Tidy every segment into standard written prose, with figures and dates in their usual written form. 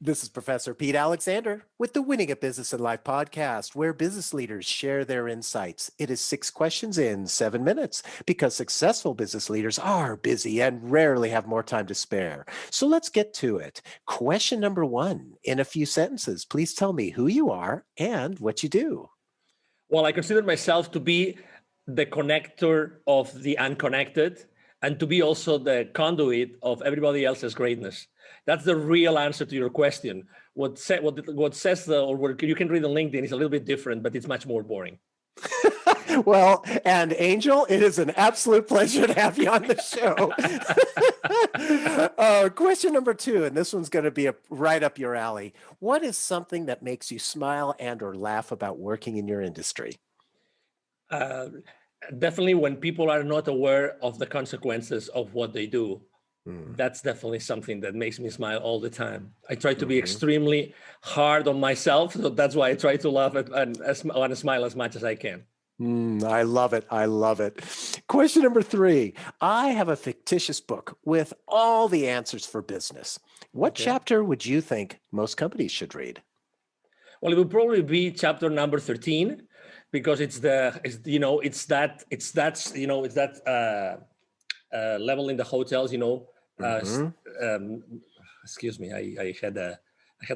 This is Professor Pete Alexander with the Winning at Business and Life podcast, where business leaders share their insights. It is 6 questions in 7 minutes because successful business leaders are busy and rarely have more time to spare. So let's get to it. Question number 1, in a few sentences, please tell me who you are and what you do. Well, I consider myself to be the connector of the unconnected and to be also the conduit of everybody else's greatness. That's the real answer to your question. What says or what you can read on LinkedIn is a little bit different, but it's much more boring. Well, and Angel, it is an absolute pleasure to have you on the show. Question number 2, and this one's going to be right up your alley. What is something that makes you smile and or laugh about working in your industry? Definitely when people are not aware of the consequences of what they do. That's definitely something that makes me smile all the time. I try to be extremely hard on myself, so that's why I try to laugh and smile as much as I can. I love it. I love it. Question number 3. I have a fictitious book with all the answers for business. What chapter would you think most companies should read? Well, it would probably be chapter number 13, because it's that level in the hotels, excuse me, I had a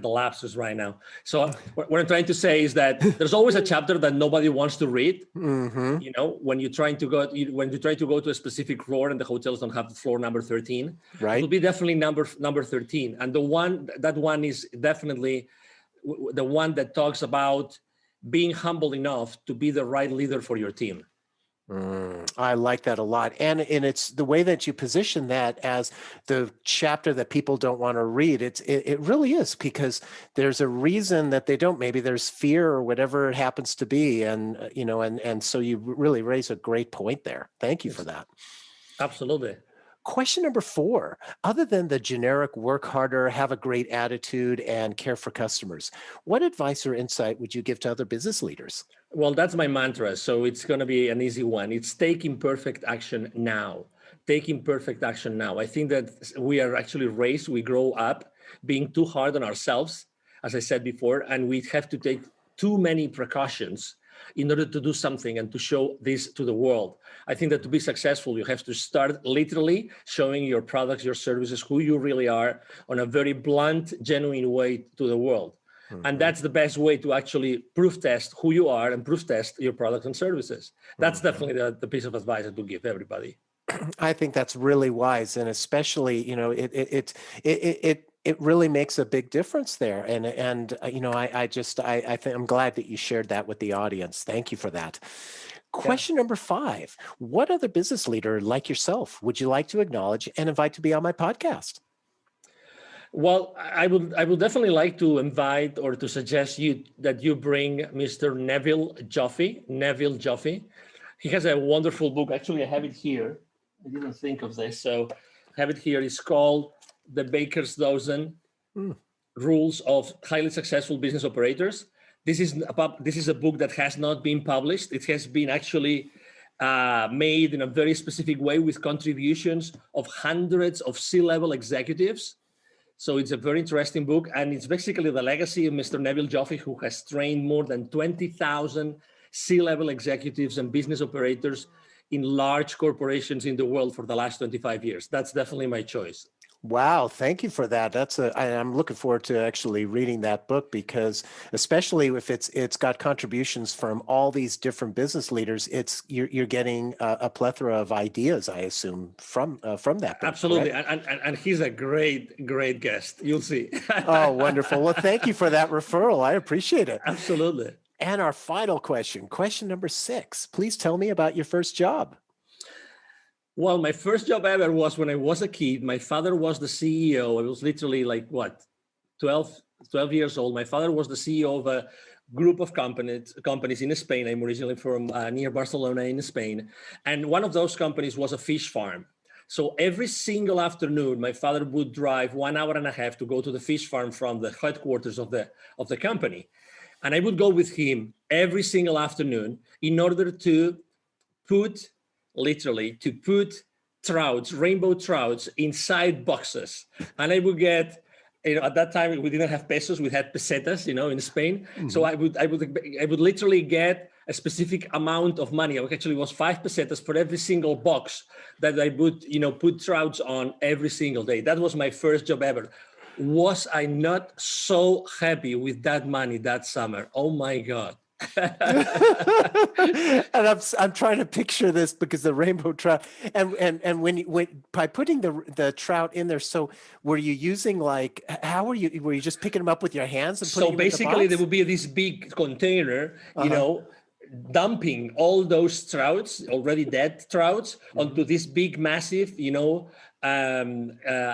lapsus right now. So what I'm trying to say is that there's always a chapter that nobody wants to read. When you're trying to go to a specific floor and the hotels don't have the floor number 13, right? It'll be definitely number 13. And that one is definitely the one that talks about being humble enough to be the right leader for your team. I like that a lot. And it's the way that you position that as the chapter that people don't want to read. It really is, because there's a reason that they don't. Maybe there's fear or whatever it happens to be. And, and so you really raise a great point there. Thank you for that. Absolutely. Question number 4, other than the generic work harder, have a great attitude, and care for customers, what advice or insight would you give to other business leaders? Well, that's my mantra. So it's going to be an easy one. It's take imperfect action now. Take imperfect action now. I think that we are actually raised, we grow up being too hard on ourselves, as I said before, and we have to take too many precautions in order to do something and to show this to the world. I think that to be successful, you have to start literally showing your products, your services, who you really are, on a very blunt, genuine way to the world. And that's the best way to actually proof test who you are and proof test your products and services. That's definitely the piece of advice that we give everybody. I think that's really wise, and especially, it really makes a big difference there. And I think I'm glad that you shared that with the audience. Thank you for that. Question number 5, what other business leader like yourself would you like to acknowledge and invite to be on my podcast? Well, I would definitely like to invite or to suggest that you bring Mr. 𝐚𝐵𝐿 𝐿. He has a wonderful book. Actually, I have it here. I didn't think of this, so I have it here. It's called The Baker's Dozen: Rules of Highly Successful Business Operators. This is a book that has not been published. It has been actually made in a very specific way with contributions of hundreds of C-level executives. So it's a very interesting book, and it's basically the legacy of Mr. 𝐚𝐵𝐿 𝐽𝐿, who has trained more than 20,000 C-level executives and business operators in large corporations in the world for the last 25 years. That's definitely my choice. Wow, thank you for that. I'm looking forward to actually reading that book, because especially if it's got contributions from all these different business leaders, you're getting a plethora of ideas, I assume, from that book. Absolutely, and he's a great guest. You'll see. Oh, wonderful. Well, thank you for that referral. I appreciate it. Absolutely. And our final question number 6. Please tell me about your first job. Well, my first job ever was when I was a kid. My father was the CEO. I was literally 12 years old. My father was the CEO of a group of companies in Spain. I'm originally from near Barcelona in Spain. And one of those companies was a fish farm. So every single afternoon, my father would drive 1 hour and a half to go to the fish farm from the headquarters of the company. And I would go with him every single afternoon in order to put trouts, rainbow trouts, inside boxes. And I would get at that time we didn't have pesos, we had pesetas, in Spain. So Mm-hmm. I would literally get a specific amount of money. Actually, it was 5 pesetas for every single box that I would, put trouts on every single day. That was my first job ever. Was I not so happy with that money that summer? Oh my God. And I'm trying to picture this because the rainbow trout and when by putting the trout in there, so were you using were you just picking them up with your hands and putting So them in the basically, there box? would be this big container, Uh-huh. dumping all those trouts, already dead trouts, Mm-hmm. onto this big, massive,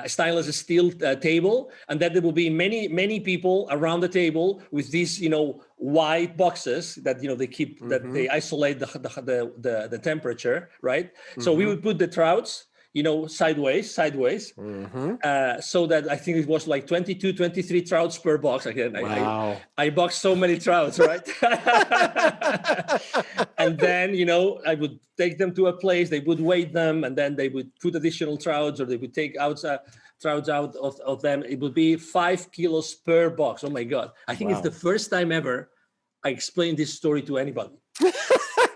stainless steel table, and then there will be many, many people around the table with these, white boxes that they keep that Mm-hmm. they isolate the temperature, right? So we Mm-hmm. would put the trouts, sideways, Mm-hmm. so that I think it was like 22, 23 trouts per box. Again, Wow. I boxed so many trouts, right? And then, I would take them to a place, they would weigh them, and then they would put additional trouts, or they would take out trouts out of them. It would be 5 kilos per box. Oh my God. I think it's the Wow. first time ever I explained this story to anybody.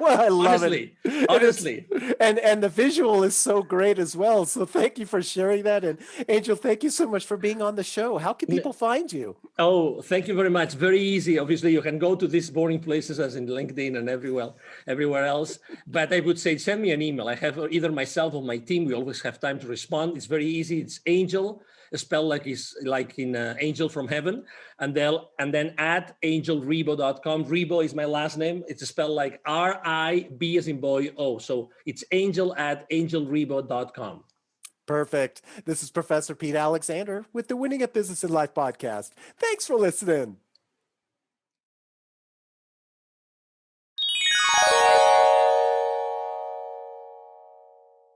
Well, I love Honestly, it. honestly. And the visual is so great as well. So thank you for sharing that. And Angel, thank you so much for being on the show. How can people find you? Oh, thank you very much. Very easy. Obviously, you can go to these boring places as in LinkedIn and everywhere else. But I would say send me an email. I have either myself or my team. We always have time to respond. It's very easy. It's Angel, spelled like in Angel from Heaven, and then at @angelrebo.com. Rebo is my last name. It's spelled like RIB as in boy O. So it's Angel at angelrebo.com. Perfect. This is Professor Pete Alexander with the Winning at Business and Life podcast. Thanks for listening.